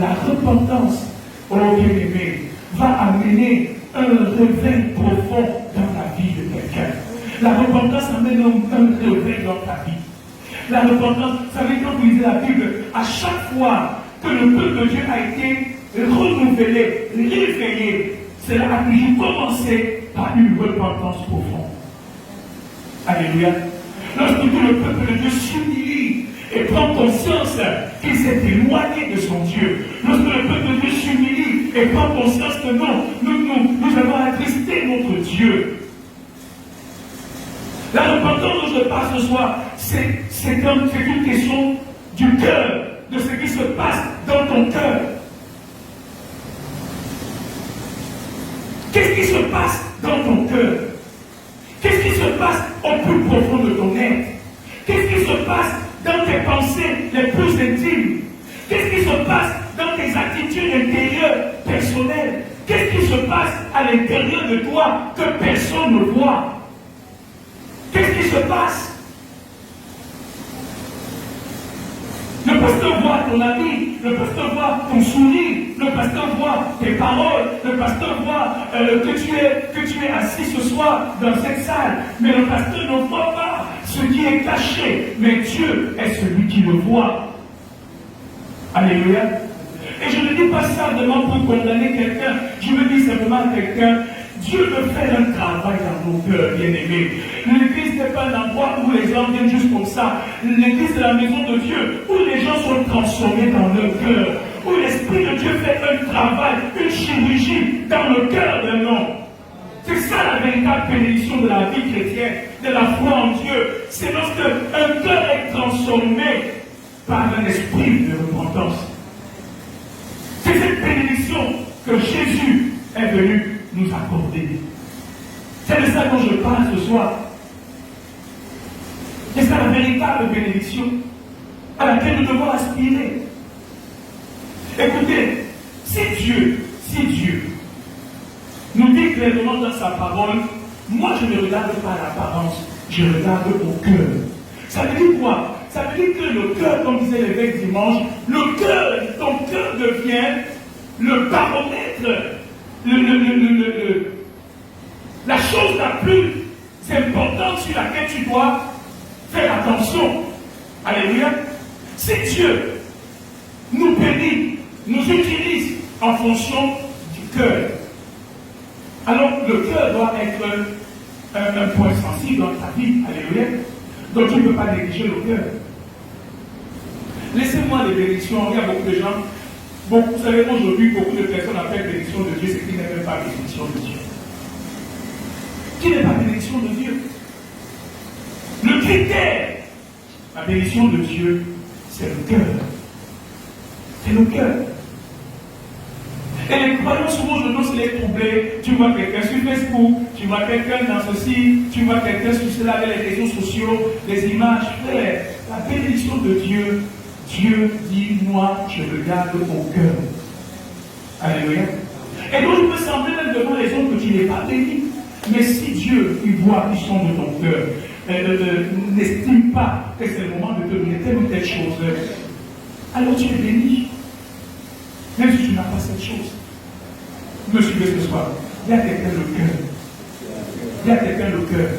La repentance, oh bien-aimé, va amener un réveil profond dans la vie de quelqu'un. La repentance amène un réveil dans ta vie. La repentance, vous savez, quand vous lisez la Bible, à chaque fois que le peuple de Dieu a été renouvelé, réveillé, cela a toujours commencé par une repentance profonde. Alléluia. Lorsque tout le peuple de Dieu s'humilie et prend conscience qu'il s'est éloigné de son Dieu, lorsque le peuple de Dieu s'humilie et prend conscience que non, nous avons attristé notre Dieu. La repentance dont je parle ce soir, c'est une question du cœur, de ce qui se passe dans ton cœur. Qu'est-ce qui se passe dans ton cœur? Qu'est-ce qui se passe au plus profond de ton être? Qu'est-ce qui se passe dans tes pensées les plus intimes? Qu'est-ce qui se passe dans tes attitudes intérieures, personnelles? Qu'est-ce qui se passe à l'intérieur de toi que personne ne voit? Qu'est-ce qui se passe? Le pasteur voit ton ami, le pasteur voit ton sourire, le pasteur voit tes paroles, le pasteur voit que tu es assis ce soir dans cette salle, mais le pasteur ne voit pas ce qui est caché, mais Dieu est celui qui le voit. Alléluia. Et je ne dis pas ça vraiment pour condamner quelqu'un, je me dis simplement à quelqu'un, Dieu veut faire un travail dans nos cœurs, bien-aimés. L'église n'est pas un endroit où les gens viennent juste comme ça. L'église est la maison de Dieu, où les gens sont transformés dans leur cœur, où l'Esprit de Dieu fait un travail, une chirurgie dans le cœur d'un homme. C'est ça la véritable bénédiction de la vie chrétienne, de la foi en Dieu. C'est lorsque un cœur est transformé par un esprit de repentance. C'est cette bénédiction que Jésus est venu nous accorder. C'est de ça dont je parle ce soir. C'est ça la véritable bénédiction à laquelle nous devons aspirer. Écoutez, si Dieu nous dit clairement dans sa parole, moi je ne regarde pas l'apparence, je regarde au cœur. Ça veut dire quoi? Ça veut dire que le cœur, comme disait l'évêque dimanche, le cœur, ton cœur devient le baromètre, la chose la plus importante sur laquelle tu dois faire attention. Alléluia. Si Dieu nous bénit, nous utilise en fonction du cœur, alors le cœur doit être un point sensible dans ta vie. Alléluia. Donc tu ne peux pas négliger le cœur. Laissez-moi les bénédictions. Il y a beaucoup de gens. Vous savez, aujourd'hui, beaucoup de personnes appellent bénédiction de Dieu, c'est qui n'est même pas bénédiction de Dieu. Qui n'est pas bénédiction de Dieu? Le critère, la bénédiction de Dieu, c'est le cœur. C'est le cœur. Et les croyants, souvent, je dois se les troubler. Tu vois quelqu'un sur Facebook, tu vois quelqu'un dans ceci, tu vois quelqu'un sur cela avec les réseaux sociaux, les images. Frère, la bénédiction de Dieu, Dieu dit, moi, je regarde au cœur. Alléluia. Et donc, il peut sembler même devant les autres que tu n'es pas béni. Mais si Dieu, il voit qu'ils sont de ton cœur, n'estime pas que c'est le moment de te donner telle ou telle chose, alors tu es béni. Même si tu n'as pas cette chose. Me suivez ce soir. Il y a quelqu'un le cœur. Il y a quelqu'un le cœur.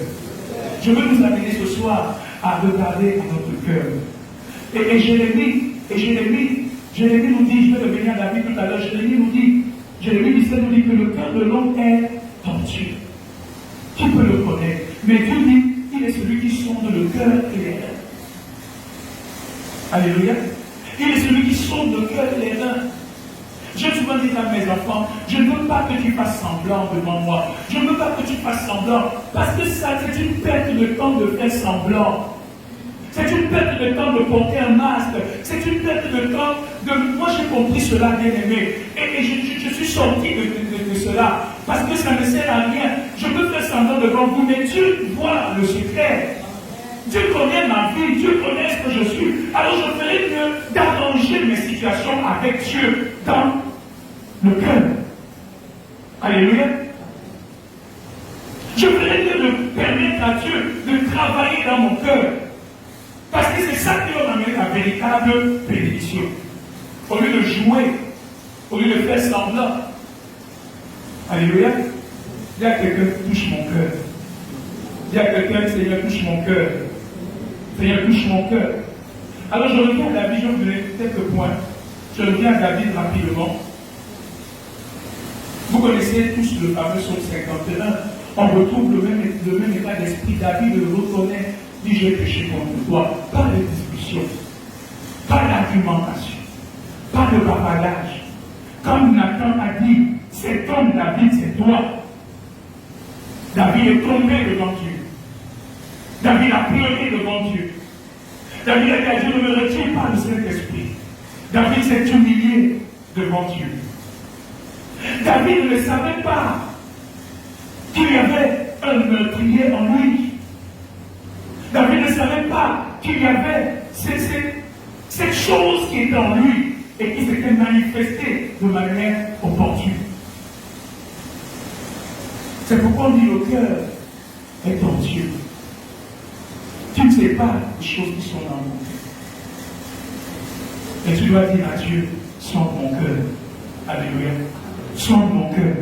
Je veux nous amener ce soir à regarder à notre cœur. Et Jérémie nous dit, je vais revenir à David tout à l'heure, Jérémie nous dit que le cœur de l'homme est tordu. Qui peut le connaître? Mais Dieu dit, il est celui qui sonde le cœur et les reins. Alléluia. Il est celui qui sonde le cœur et les reins. J'ai souvent dit à mes enfants, je ne veux pas que tu fasses semblant devant moi. Je ne veux pas que tu fasses semblant. Parce que ça, c'est une perte de temps de faire semblant. C'est une perte de temps de porter un masque. C'est une perte de temps de... Moi, j'ai compris cela, bien aimé. Et je suis sorti de cela. Parce que ça ne sert à rien. Je peux faire semblant devant vous, mais Dieu voit le secret. Dieu connaît ma vie. Dieu connaît ce que je suis. Alors, je ferai mieux d'arranger mes situations avec Dieu dans le cœur. Alléluia. Je ferai mieux de permettre à Dieu de travailler dans mon cœur. Parce que c'est ça qui va m'amener la véritable bénédiction. Au lieu de jouer, au lieu de faire semblant. Alléluia. Il y a quelqu'un qui touche mon cœur. Il y a quelqu'un, Seigneur, touche mon cœur. Seigneur, touche mon cœur. Alors je reviens à David, je vais vous donner quelques points. Je reviens à David rapidement. Vous connaissez tous le fameux psaume 51. On retrouve le même état d'esprit. David le reconnaît. Dit, j'ai péché contre toi. Pas de discussion, pas d'argumentation, pas de bavardage. Comme Nathan a dit, cet homme David, c'est toi. David est tombé devant Dieu. David a pleuré devant Dieu. David a dit à Dieu, ne me retire pas de cet esprit. David s'est humilié devant Dieu. David ne savait pas qu'il y avait un meurtrier en lui. David ne savait pas qu'il y avait cette chose qui était en lui et qui s'était manifestée de manière opportune. C'est pourquoi on dit le cœur est en Dieu. Tu ne sais pas les choses qui sont dans mon cœur. Et tu dois dire à Dieu, sonde mon cœur. Alléluia. Sonde mon cœur.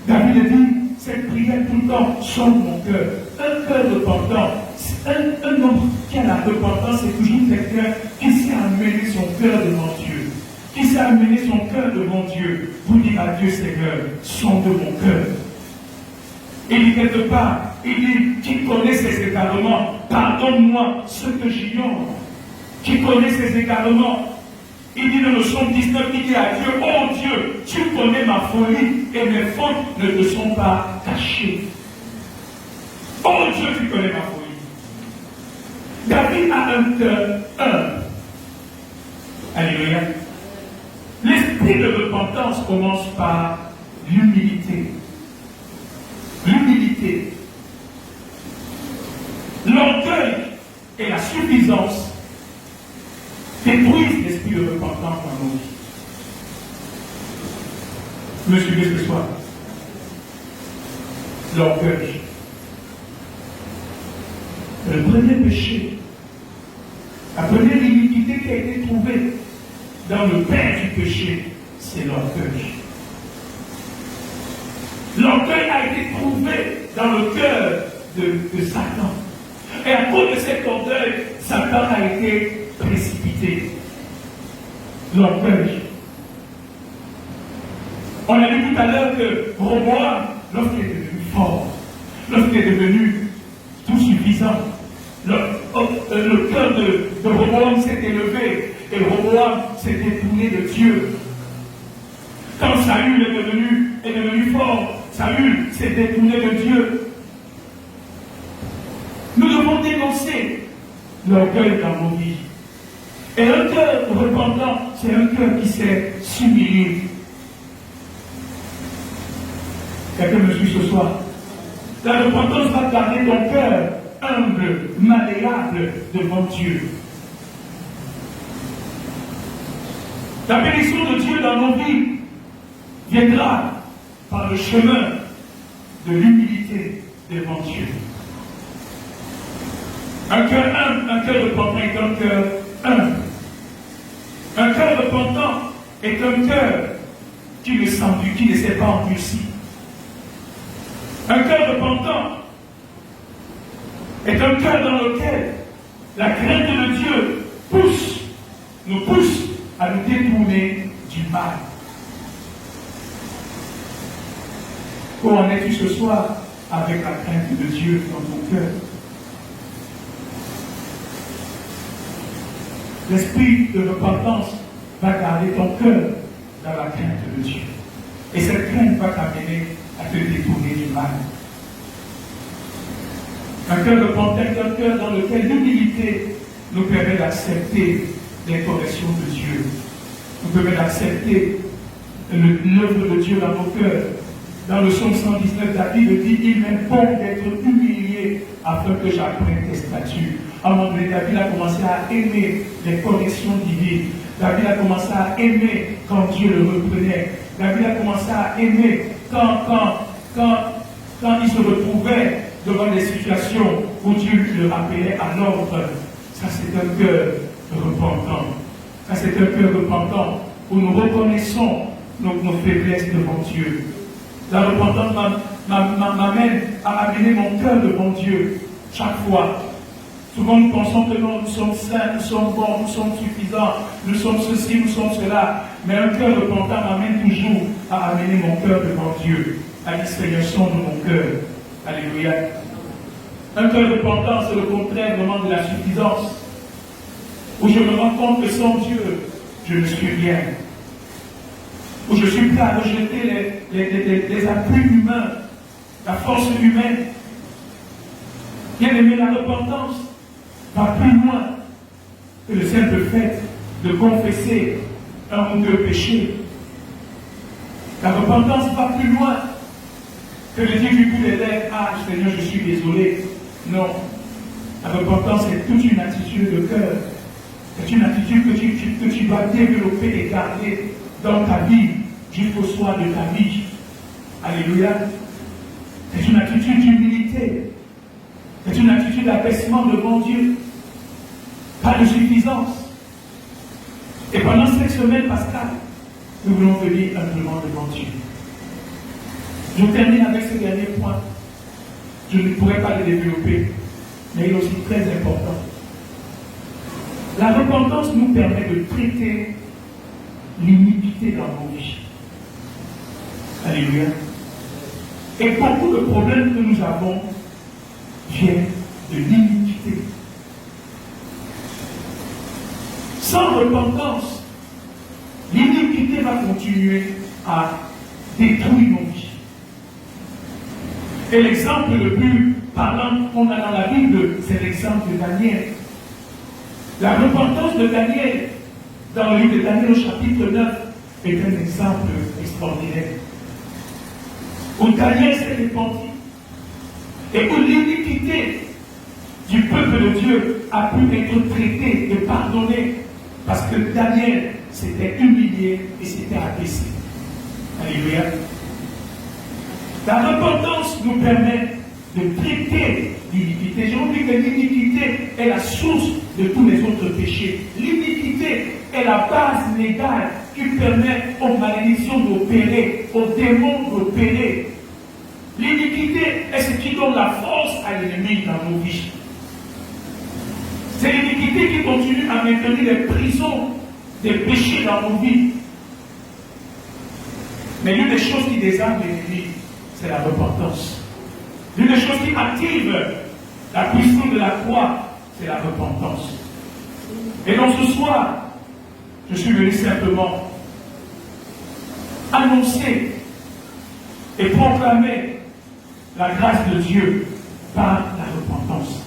David a dit, cette prière tout le temps, sonde mon cœur. Un cœur repentant, un homme qui a la repentance, c'est toujours quelqu'un qui sait amener son cœur devant Dieu. Qui sait amener son cœur devant Dieu. Vous dites à Dieu, Seigneur, sonde mon cœur. Il dit quelque part, il dit, qui connaît ses égarements, pardonne-moi ce que j'ignore. Qui connaît ses égarements. Il dit dans le psaume 19, il dit à Dieu, oh Dieu, tu connais ma folie et mes fautes ne te sont pas cachées. Oh Dieu, tu connais ma folie. David a un cœur humble. Alléluia. L'esprit de repentance commence par l'humilité. L'humilité. L'orgueil et la suffisance détruisent l'esprit de repentance dans nos vies. Vous me suivez ce soir? L'orgueil. Le premier péché, la première iniquité qui a été trouvée dans le père du péché, c'est l'orgueil. L'orgueil a été trouvé dans le cœur de Satan. Et à cause de cet orgueil, Satan a été précipité. L'orgueil. On a vu tout à l'heure que Roboam, lorsqu'il est devenu fort, lorsqu'il est devenu tout suffisant, le cœur de Roboam s'est élevé et Roboam s'est détourné de Dieu. Quand Saül est devenu fort, Saül s'est détourné de Dieu. Nous devons dénoncer l'orgueil dans nos vies. Et un cœur repentant, c'est un cœur qui sait s'humilier. Quelqu'un me suit ce soir? La repentance va garder ton cœur humble, malléable devant Dieu. La bénédiction de Dieu dans nos vies viendra par le chemin de l'humilité devant Dieu. Un cœur humble, un cœur repentant est un cœur humble. Un cœur repentant est un cœur qui ne s'est pas endurci. Un cœur repentant est un cœur dans lequel la crainte de Dieu nous pousse à nous détourner du mal. Où en es-tu ce soir avec la crainte de Dieu dans ton cœur? L'esprit de repentance va garder ton cœur dans la crainte de Dieu. Et cette crainte va t'amener à te détourner du mal. Un cœur repentant est un cœur dans lequel l'humilité nous permet d'accepter les corrections de Dieu. Nous permet d'accepter l'œuvre de Dieu dans nos cœurs. Dans le psaume 119, David dit, il m'est bon d'être humilié afin que j'apprenne tes statuts. À un moment donné, David a commencé à aimer les corrections divines. David a commencé à aimer quand Dieu le reprenait. David a commencé à aimer quand il se retrouvait devant des situations où Dieu le rappelait à l'ordre. Ça, c'est un cœur repentant. Ça, c'est un cœur repentant où nous reconnaissons nos faiblesses devant Dieu. La repentance m'amène à amener mon cœur devant Dieu chaque fois. Souvent nous pensons que nous sommes saints, nous sommes bons, nous sommes suffisants, nous sommes ceci, nous sommes cela. Mais un cœur repentant m'amène toujours à amener mon cœur devant Dieu, à l'expression de mon cœur. Alléluia. Un cœur repentant, c'est le contraire vraiment de la suffisance. Où je me rends compte que sans Dieu, je ne suis rien. Où je suis prêt à rejeter les appuis humains, la force humaine. Bien aimé, la repentance va plus loin que le simple fait de confesser un ou deux péchés. La repentance va plus loin que de dire du bout des lèvres, ah Seigneur, je suis désolé. Non. La repentance est toute une attitude de cœur. C'est une attitude que tu dois développer et garder dans ta vie jusqu'au soir de ta vie. Alléluia. C'est une attitude d'humilité. C'est une attitude d'abaissement devant Dieu. Pas de suffisance. Et pendant cette semaine pascale, nous voulons venir humblement devant Dieu. Je termine avec ce dernier point. Je ne pourrais pas le développer, mais il est aussi très important. La repentance nous permet de traiter l'iniquité dans nos vies. Alléluia. Et beaucoup de problèmes que nous avons viennent de l'iniquité. Sans repentance, l'iniquité va continuer à détruire nos vies. Et l'exemple le plus parlant qu'on a dans la Bible, c'est l'exemple de Daniel. La repentance de Daniel, dans le livre de Daniel au chapitre 9, est un exemple extraordinaire. Où Daniel s'est repenti et où l'iniquité du peuple de Dieu a pu être traitée et pardonnée parce que Daniel s'était humilié et s'était abaissé. Alléluia. La repentance nous permet de traiter l'iniquité. J'ai oublié que l'iniquité est la source de tous les autres péchés. L'iniquité est la base légale qui permet aux malédictions d'opérer, aux démons d'opérer. L'iniquité est ce qui donne la force à l'ennemi dans nos vies. C'est l'iniquité qui continue à maintenir les prisons des péchés dans nos vies. Mais l'une des choses qui désarme l'ennemi, c'est la repentance. L'une des choses qui active la puissance de la croix, c'est la repentance. Et donc ce soir, je suis venu simplement annoncer et proclamer la grâce de Dieu par la repentance.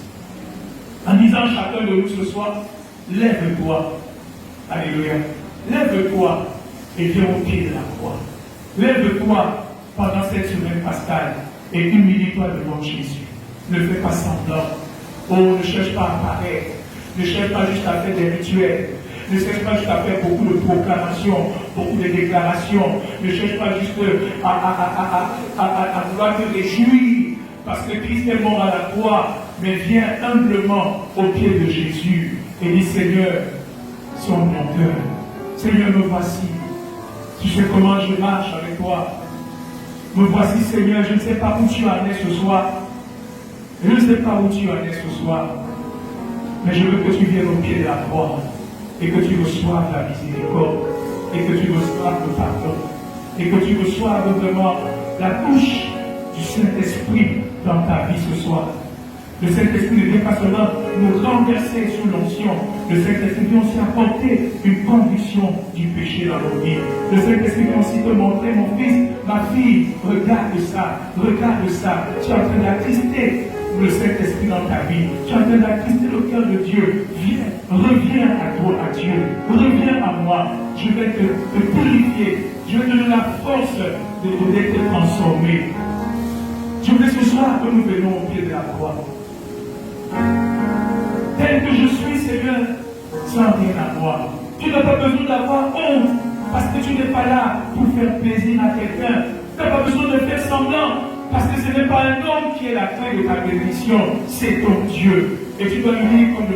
En disant chacun de nous ce soir, lève-toi. Alléluia. Lève-toi et viens au pied de la croix. Lève-toi pendant cette semaine pascale et humilie-toi devant Jésus. Ne fais pas semblant. Oh, ne cherche pas à paraître. Ne cherche pas juste à faire des rituels. Ne cherche pas juste à faire beaucoup de proclamations, beaucoup de déclarations. Ne cherche pas juste à vouloir te réjouir parce que Christ est mort à la croix. Mais viens humblement au pied de Jésus et dis Seigneur, sois mon cœur. Seigneur, me voici. Tu sais comment je marche avec toi. Me voici, Seigneur, je ne sais pas où tu en es ce soir. Je ne sais pas où tu en es ce soir. Mais je veux que tu viennes au pied de la croix et que tu reçoives la miséricorde et que tu reçoives le pardon et que tu reçoives vraiment la touche du Saint-Esprit dans ta vie ce soir. Le Saint-Esprit ne vient pas seulement nous renverser sous l'onction. Le Saint-Esprit vient aussi apporter une conviction du péché dans nos vies. Le Saint-Esprit vient aussi te montrer, mon fils, ma fille, regarde ça, regarde ça. Tu es en train d'attrister le Saint-Esprit dans ta vie. Tu es en train d'attrister le cœur de Dieu. Viens, reviens à toi, à Dieu. Reviens à moi. Je vais te purifier. Je vais te donner la force d'être transformé. Je voulais ce soir que nous venions au pied de la croix. Tel que je suis, Seigneur, sans rien à moi. Tu n'as pas besoin d'avoir honte parce que tu n'es pas là pour faire plaisir à quelqu'un. Tu n'as pas besoin de faire semblant parce que ce n'est pas un homme qui est la clé de ta bénédiction, c'est ton Dieu. Et tu dois lui dire comme